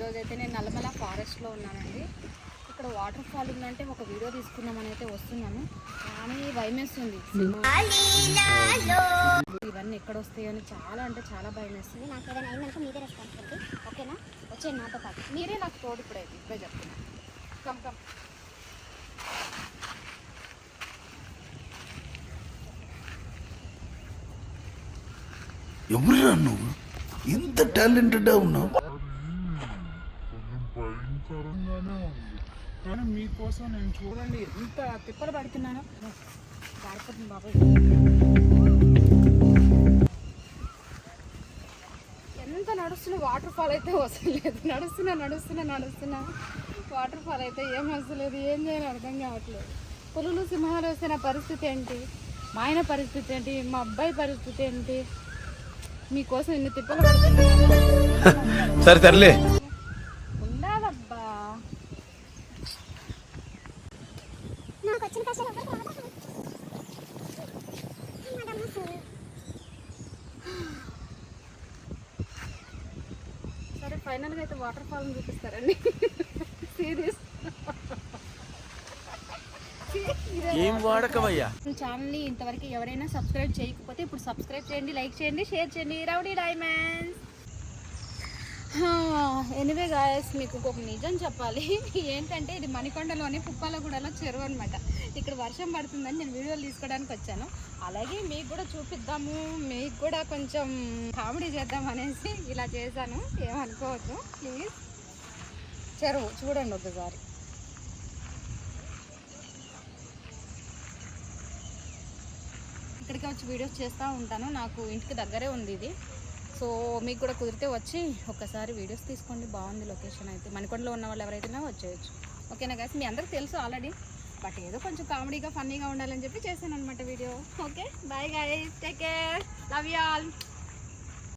ఈరోజైతే నేను నల్లమల ఫారెస్ట్లో ఉన్నానండి. ఇక్కడ వాటర్ ఫాల్ ఉందంటే ఒక వీడియో తీసుకుందామని అయితే వస్తున్నాను, కానీ భయం వేస్తుంది. ఇవన్నీ ఎక్కడ వస్తాయని చాలా అంటే చాలా భయం వేస్తుంది. నాకు ఏదైనా అయిందనుకో మీదే రెస్పాన్సిబిలిటీ, ఓకేనా? వచ్చేయండి నాతో పాటు. మీరే నాకు తోడు. ఇప్పుడే చెప్తున్నా. Come come. ఎవరురా నువ్వు? ఇంత టాలెంటెడ్గా ఉన్నావు. కానీ మీకోసం నేను చూడండి ఎంత తిప్పలు పడుతున్నానో. జారిపోతుంది బాబాయ్. ఎంత నడుస్తున్నా వాటర్ ఫాల్ అయితే వస్తలేదు. నడుస్తున్నా వాటర్ ఫాల్ అయితే ఏం వస్తలేదు. ఏం చేయాలి అర్థం కావట్లేదు. పులులు సింహాలు వస్తే నా పరిస్థితి ఏంటి, మా ఆయన పరిస్థితి ఏంటి, మా అబ్బాయి పరిస్థితి ఏంటి? మీకోసం ఇన్ని తిప్పలు పడుతున్నా. సరే తరలే ఉండాలబ్బా. నాకు వచ్చిన కష్టాలు సరే ఫైనల్గా అయితే వాటర్ ఫాల్ చూపిస్తారండి. సీరియస్ ఏం వాడకమయ్యా. ఛానల్ని ఇంతవరకు ఎవరైనా సబ్స్క్రైబ్ చేయకపోతే ఇప్పుడు సబ్స్క్రైబ్ చేయండి, లైక్ చేయండి, షేర్ చేయండి. Rowdy diamonds. ఎనివే గాయస్, మీకు ఒక నిజం చెప్పాలి. ఏంటంటే ఇది మణికొండలోని పుప్పాలగూడలో చెరువు అనమాట. ఇక్కడ వర్షం పడుతుందని నేను వీడియోలు తీసుకోవడానికి వచ్చాను. అలాగే మీకు కూడా చూపిద్దాము, మీకు కూడా కొంచెం కామెడీ చేద్దాం అనేసి ఇలా చేశాను. ఏమనుకోవద్దు ప్లీజ్. చెరువు చూడండి ఒకసారి. ఇక్కడికి వచ్చి వీడియోస్ చేస్తూ ఉంటాను. నాకు ఇంటికి దగ్గరే ఉంది ఇది. సో మీకు కూడా కుదిరితే వచ్చి ఒక్కసారి వీడియోస్ తీసుకోండి. బాగుంది లొకేషన్ అయితే. మణికొండలో ఉన్న వాళ్ళు ఎవరైతే వచ్చేయచ్చు. ఓకేనా గైస్? మీ అందరికి తెలుసు ఆల్రెడీ, బట్ ఏదో కొంచెం కామెడీగా ఫన్నీగా ఉండాలని చెప్పి చేశాను అనమాట video. Okay bye guys, take care, love you all.